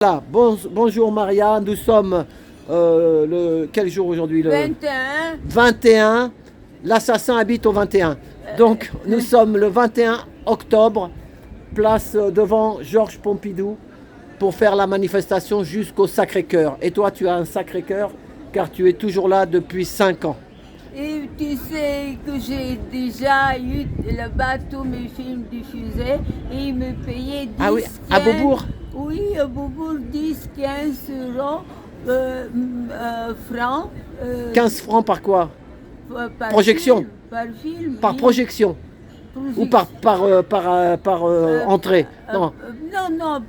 Voilà, bonjour Maria, nous sommes quel jour aujourd'hui? Le 21. 21. L'assassin habite au 21. Donc nous sommes le 21 octobre, place devant Georges Pompidou pour faire la manifestation jusqu'au Sacré-Cœur. Et toi tu as un Sacré-Cœur car tu es toujours là depuis 5 ans. Et tu sais que j'ai déjà eu là-bas tous mes films diffusés et ils me payaient 10, Ah oui, à 15, Beaubourg? Oui, à Beaubourg, 10, 15 euros, francs. 15 francs par quoi? Par Projection? film, par film. Par oui. projection? Ou par entrée? Non. Non,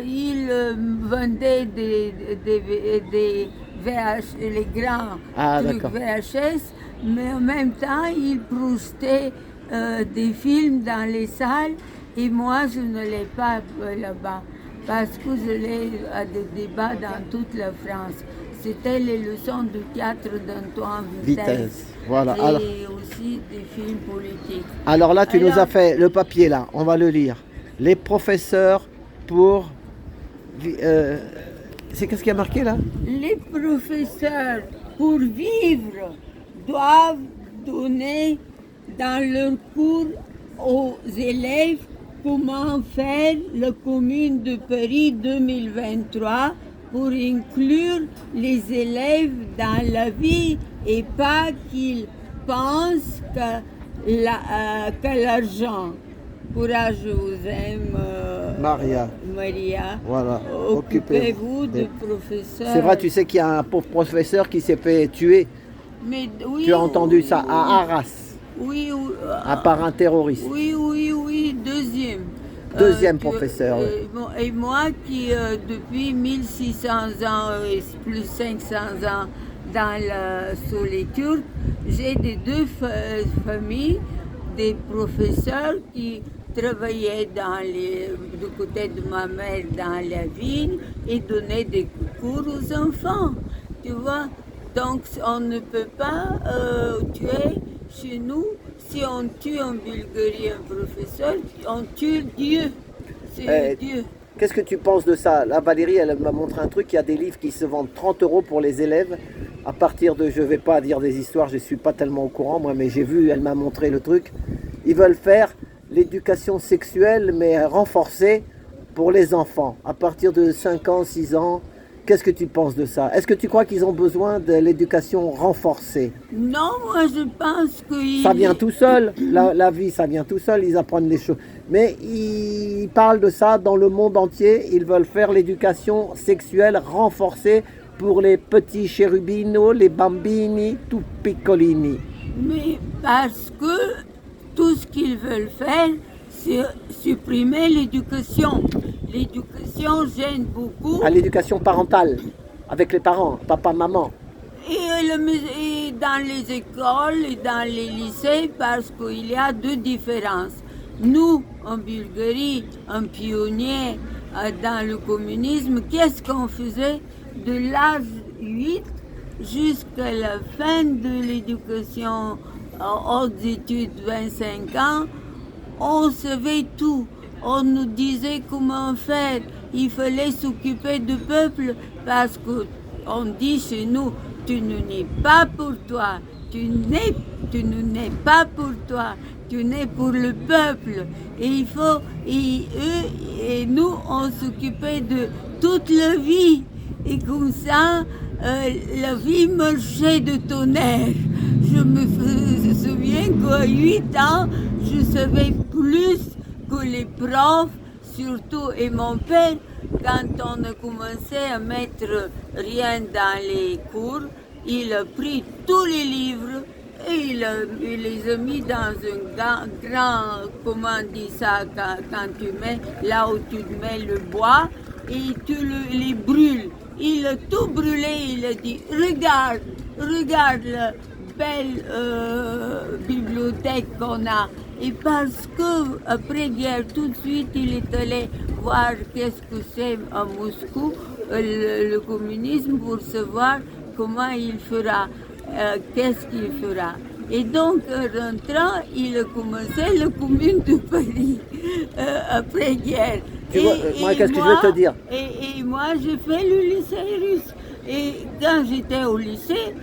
il vendait des les grands trucs D'accord. VHS, mais en même temps, il projetait des films dans les salles et moi, je ne l'ai pas là-bas parce que je l'ai à des débats dans toute la France. C'était les leçons de théâtre d'Antoine Vitesse. Voilà. Et Alors, aussi des films politiques. alors là, tu nous as fait le papier là. On va le lire. Les professeurs pour. C'est qu'est-ce qui a marqué là? Les professeurs, pour vivre, doivent donner dans leurs cours aux élèves comment faire la Commune de Paris 2023 pour inclure les élèves dans la vie et pas qu'ils pensent que l'argent. Courage, je vous aime, Maria. Maria. Voilà. Occupez-vous de professeurs. C'est vrai, tu sais qu'il y a un pauvre professeur qui s'est fait tuer. Mais, oui, Tu as entendu ça à Arras, Oui, par un terroriste. oui, deuxième. Deuxième professeur. Et moi qui, depuis 1600 ans et plus 500 ans sous les Turcs, j'ai des deux familles, des professeurs qui travaillaient du côté de ma mère dans la ville et donnaient des cours aux enfants, tu vois. Donc on ne peut pas tuer chez nous. Si on tue en Bulgarie un professeur, on tue Dieu. C'est Dieu. Qu'est-ce que tu penses de ça? Là, Valérie, elle m'a montré un truc. Il y a des livres qui se vendent 30 euros pour les élèves. À partir de, je ne vais pas dire des histoires, je ne suis pas tellement au courant, moi, mais j'ai vu, elle m'a montré le truc. Ils veulent faire l'éducation sexuelle, mais renforcée pour les enfants. À partir de 5 ans, 6 ans, qu'est-ce que tu penses de ça? Est-ce que tu crois qu'ils ont besoin de l'éducation renforcée? Non, moi je pense que... Ça vient tout seul, la vie, ça vient tout seul, ils apprennent les choses. Mais ils parlent de ça dans le monde entier, ils veulent faire l'éducation sexuelle renforcée pour les petits chérubino, les bambini, tout piccolini. Mais parce que tout ce qu'ils veulent faire, c'est supprimer l'éducation. L'éducation gêne beaucoup. À l'éducation parentale, avec les parents, papa, maman. Et dans les écoles et dans les lycées, parce qu'il y a deux différences. Nous, en Bulgarie, un pionnier dans le communisme, qu'est-ce qu'on faisait? De l'âge 8 jusqu'à la fin de l'éducation, hautes études, 25 ans, on savait tout. On nous disait comment faire. Il fallait s'occuper du peuple parce qu'on dit chez nous, tu ne nais pas pour toi, tu ne nais pas pour toi, tu nais pour le peuple. Et eux et nous, on s'occupait de toute la vie. Et comme ça, la vie marchait de tonnerre. Je me souviens qu'à 8 ans, je savais plus que les profs, surtout, et mon père, quand on a commencé à mettre rien dans les cours, il a pris tous les livres et il les a mis dans un grand, comment on dit ça, quand tu mets, là où tu mets le bois, et tu les brûles. Il a tout brûlé, il a dit, regarde la belle bibliothèque qu'on a. Et parce que après-guerre, tout de suite, il est allé voir qu'est-ce que c'est à Moscou, le communisme, pour savoir comment il fera, qu'est-ce qu'il fera. Et donc, rentrant, il a commencé la Commune de Paris après-guerre. Tu vois, moi, qu'est-ce que je veux te dire? Et moi, j'ai fait le lycée russe. Et quand j'étais au lycée,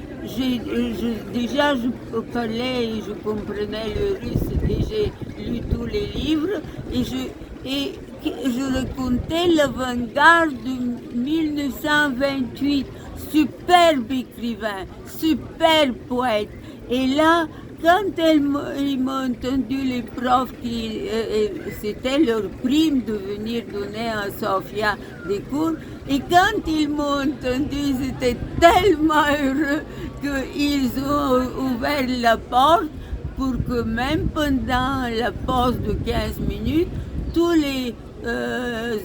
déjà je parlais et je comprenais le russe et j'ai lu tous les livres et je racontais l'avant-garde de 1928. Superbe écrivain, super poète. Et là, quand ils m'ont entendu, les profs, c'était leur prime de venir donner à Sofia des cours, et quand ils m'ont entendu, ils étaient tellement heureux qu'ils ont ouvert la porte pour que même pendant la pause de 15 minutes, tous les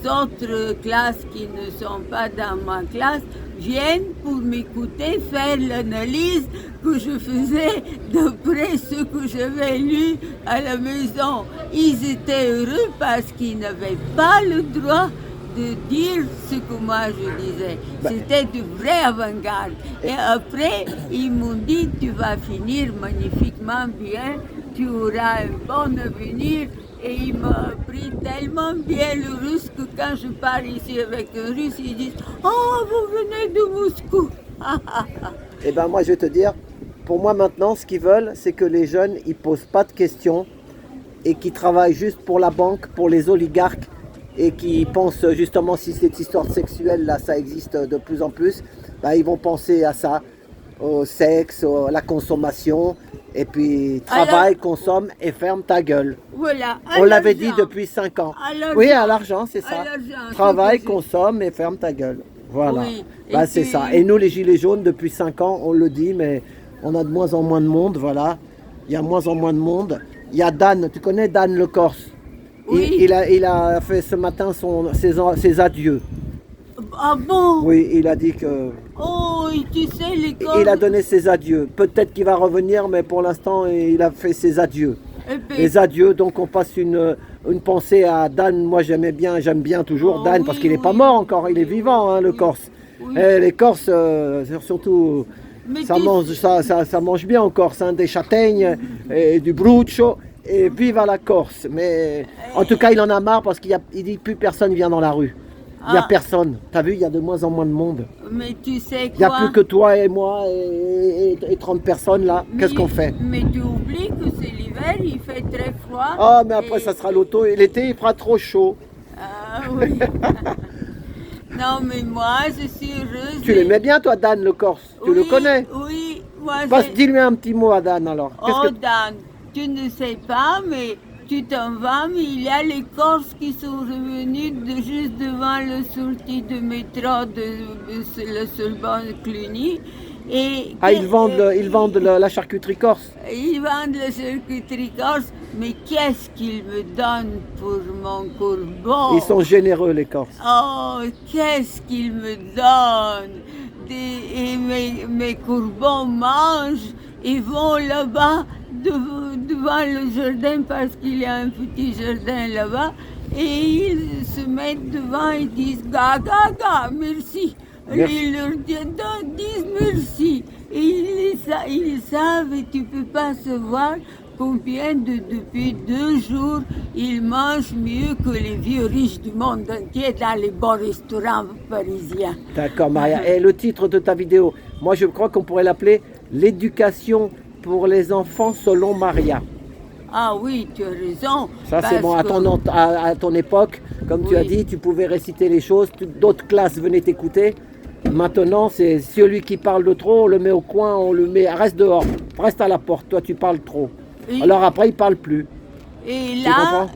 autres classes qui ne sont pas dans ma classe viennent pour m'écouter faire l'analyse que je faisais d'après ce que j'avais lu à la maison. Ils étaient heureux parce qu'ils n'avaient pas le droit de dire ce que moi je disais. C'était du vrai avant-garde. Et après, ils m'ont dit, tu vas finir magnifiquement bien, tu auras un bon avenir. Et il m'a appris tellement bien le russe que quand je parle ici avec un russe, ils disent « Oh, vous venez de Moscou !» Eh bien, moi, je vais te dire, pour moi maintenant, ce qu'ils veulent, c'est que les jeunes, ils posent pas de questions et qui travaillent juste pour la banque, pour les oligarques, et qui pensent justement, si cette histoire sexuelle là, ça existe de plus en plus, bah, ils vont penser à ça, au sexe, à la consommation, et puis travaille, consomme et ferme ta gueule. Voilà. On l'avait dit depuis 5 ans. Oui, à l'argent, c'est ça. Travaille, consomme et ferme ta gueule. Voilà. Oui, bah, c'est ça. Et nous, les Gilets jaunes, depuis 5 ans, on le dit, mais on a de moins en moins de monde, voilà. Il y a moins en moins de monde. Il y a Dan, tu connais Dan le Corse? Oui. Il a fait ce matin ses adieux. Ah bon? Oui, il a dit que... Oh, tu sais, les Corses... Il a donné ses adieux. Peut-être qu'il va revenir, mais pour l'instant, il a fait ses adieux. Les adieux, donc on passe une pensée à Dan. Moi, j'aime bien toujours Dan, parce qu'il n'est pas mort encore, il est vivant, hein, le Corse. Oui. Et les Corses, surtout... Ça mange bien en Corse, hein, des châtaignes, et du bruccio, et vive à la Corse. Mais en tout cas, il en a marre parce qu'il dit plus personne vient dans la rue. Il n'y a personne. T'as vu, il y a de moins en moins de monde. Mais tu sais quoi? Il n'y a plus que toi et moi et 30 personnes là. Qu'est-ce qu'on fait? Mais tu oublies que c'est l'hiver, il fait très froid. Ah, mais après, ça sera l'automne. Et l'été, il fera trop chaud. Ah oui. Non, mais moi, je suis heureuse. Tu l'aimais bien, toi, Dan, le Corse? Tu le connais? Oui, moi, dis-lui un petit mot à Dan, alors. Dan, tu ne sais pas, mais tu t'en vas, mais il y a les Corses qui sont revenus juste devant la sortie de métro de la Sorbonne Cluny. Ils vendent la charcuterie corse. Ils vendent la charcuterie corse, mais qu'est-ce qu'ils me donnent pour mon courbon? Ils sont généreux, les Corses. Oh, qu'est-ce qu'ils me donnent? Et mes courbons mangent et vont là-bas devant le jardin parce qu'il y a un petit jardin là-bas et ils se mettent devant et disent « Ga, ga, ga, merci ». Ils leur disent merci. Et ils savent, et tu ne peux pas savoir combien depuis 2 jours, ils mangent mieux que les vieux riches du monde entier dans les bons restaurants parisiens. D'accord, Maria. Et le titre de ta vidéo, moi je crois qu'on pourrait l'appeler « L'éducation pour les enfants selon Maria ». Ah oui, tu as raison. Ça c'est bon, à ton époque, comme tu as dit, tu pouvais réciter les choses, d'autres classes venaient t'écouter. Maintenant, c'est celui qui parle de trop, on le met au coin, reste dehors, reste à la porte, toi tu parles trop. Alors après, il ne parle plus. Et là,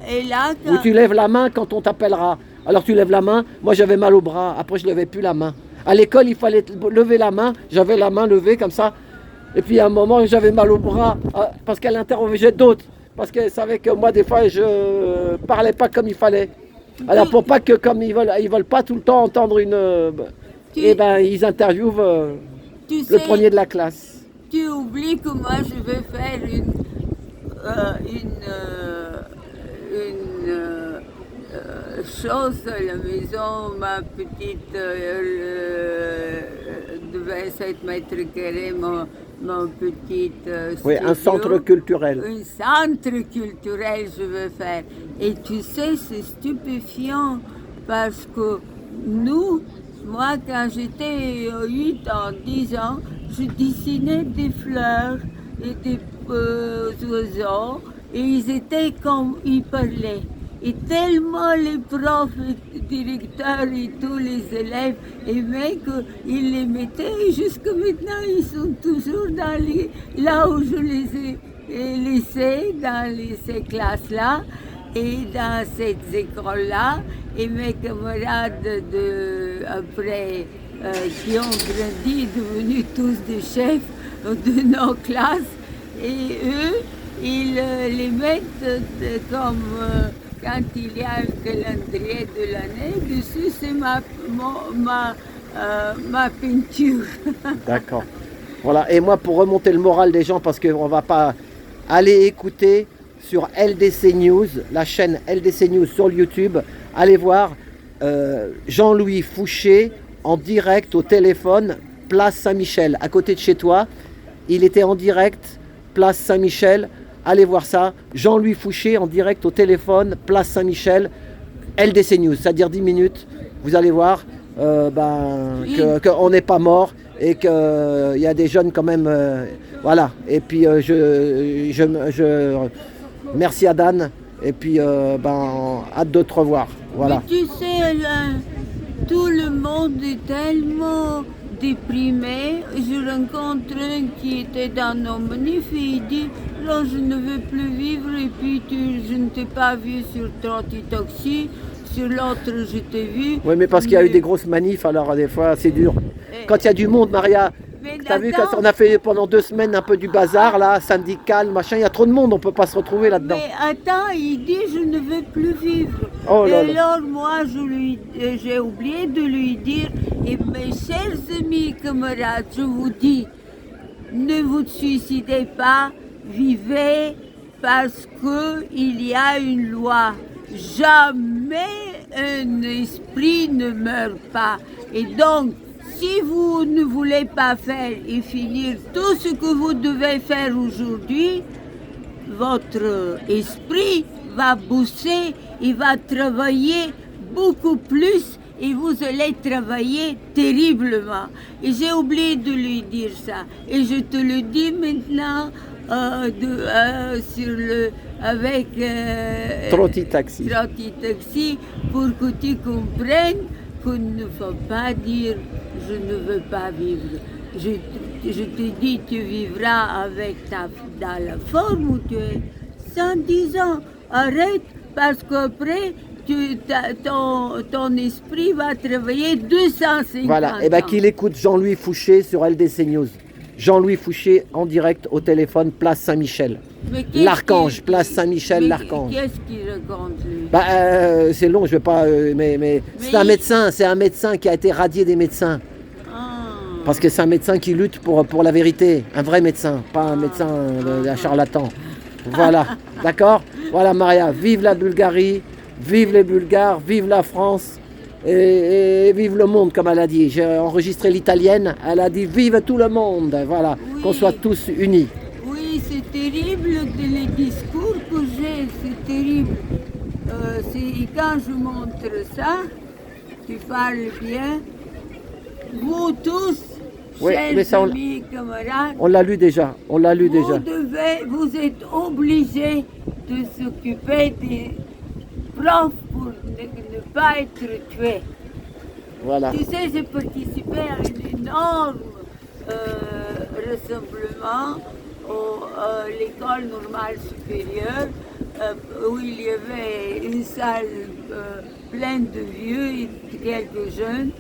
ou tu lèves la main quand on t'appellera. Alors tu lèves la main, moi j'avais mal au bras, après je ne levais plus la main. À l'école, il fallait lever la main, j'avais la main levée comme ça. Et puis à un moment, j'avais mal au bras parce qu'elle interrogeait d'autres. Parce qu'elle savait que moi, des fois, je parlais pas comme il fallait. Alors pour pas que, comme ils veulent pas tout le temps entendre ils interviewent le premier de la classe. Tu oublies que moi, je vais faire une chose à la maison, ma petite de 27 mètres carrés, mon petit oui, un centre culturel. Un centre culturel, je veux faire. Et tu sais, c'est stupéfiant parce que moi quand j'étais 8 ans, 10 ans, je dessinais des fleurs et des oiseaux et ils étaient comme ils parlaient. Et tellement les profs, les directeurs et tous les élèves aimaient qu'ils les mettaient. Et jusque maintenant, ils sont toujours là où je les ai laissés, dans ces classes-là et dans cette école-là. Et mes camarades après, qui ont grandi, devenus tous des chefs de nos classes. Et eux, ils les mettent comme... quand il y a un calendrier de l'année, dessus c'est ma peinture. D'accord. Voilà, et moi pour remonter le moral des gens, parce qu'on ne va pas aller écouter sur LDC News, la chaîne LDC News sur YouTube, allez voir Jean-Louis Fouché en direct au téléphone, place Saint-Michel, à côté de chez toi. Il était en direct, place Saint-Michel. Allez voir ça, Jean-Louis Fouché en direct au téléphone, place Saint-Michel, LDC News, c'est-à-dire 10 minutes. Vous allez voir qu'on n'est pas mort et qu'il y a des jeunes quand même. Voilà, et puis merci à Dan, et puis hâte de te revoir. Voilà. Mais tu sais, tout le monde est tellement déprimé. Je rencontre un qui était dans nos manifs et il dit là je ne veux plus vivre et puis je ne t'ai pas vu sur Trotitoxi, sur l'autre je t'ai vu. Oui mais parce qu'il y a eu des grosses manifs, alors des fois c'est dur. Quand il y a du monde, Maria, t'as vu qu'on a fait pendant 2 semaines un peu du bazar là, syndical, machin, il y a trop de monde, on peut pas se retrouver là-dedans. Mais attends, il dit je ne veux plus vivre. Oh là et là. alors moi j'ai oublié de lui dire, et mes chers amis camarades, je vous dis, ne vous suicidez pas, vivez parce qu'il y a une loi. Jamais un esprit ne meurt pas. Et donc, si vous ne voulez pas faire et finir tout ce que vous devez faire aujourd'hui, votre esprit va bosser, il va travailler beaucoup plus et vous allez travailler terriblement. Et j'ai oublié de lui dire ça. Et je te le dis maintenant avec Trotitoxi. Trotitoxi pour que tu comprennes qu'il ne faut pas dire je ne veux pas vivre. Je te dis tu vivras avec dans la forme où tu es 110 ans. Arrête parce qu'après ton esprit va travailler 250 Voilà, et ans. qu'il écoute Jean-Louis Fouché sur LDC News. Jean-Louis Fouché en direct au téléphone, place Saint-Michel. L'Archange, place Saint-Michel, l'Archange. Qu'est-ce qu'il raconte lui? C'est long, je vais pas. Mais c'est un médecin qui a été radié des médecins. Parce que c'est un médecin qui lutte pour la vérité, un vrai médecin, pas un médecin un charlatan. Voilà, d'accord? Voilà Maria, vive la Bulgarie, vive les Bulgares, vive la France et vive le monde comme elle a dit. J'ai enregistré l'italienne, elle a dit vive tout le monde, voilà, oui. Qu'on soit tous unis. Oui, c'est terrible les discours que j'ai, c'est terrible. Quand je montre ça, tu parles bien, vous tous, oui, chers mais ça, amis, camarades, on l'a lu déjà, vous êtes obligés de s'occuper des profs pour ne pas être tués. Voilà. Tu sais, j'ai participé à un énorme rassemblement à l'école normale supérieure où il y avait une salle pleine de vieux et de quelques jeunes.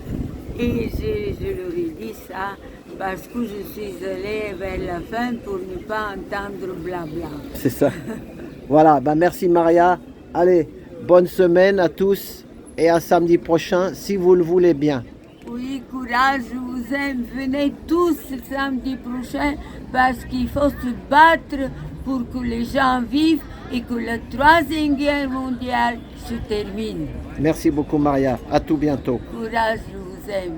Et je leur ai dit ça parce que je suis allée vers la fin pour ne pas entendre blabla. C'est ça. Voilà, merci Maria. Allez, bonne semaine à tous et à samedi prochain si vous le voulez bien. Oui, courage, je vous aime. Venez tous samedi prochain parce qu'il faut se battre pour que les gens vivent et que la 3e guerre mondiale se termine. Merci beaucoup Maria. À tout bientôt. Courage, je vous aime.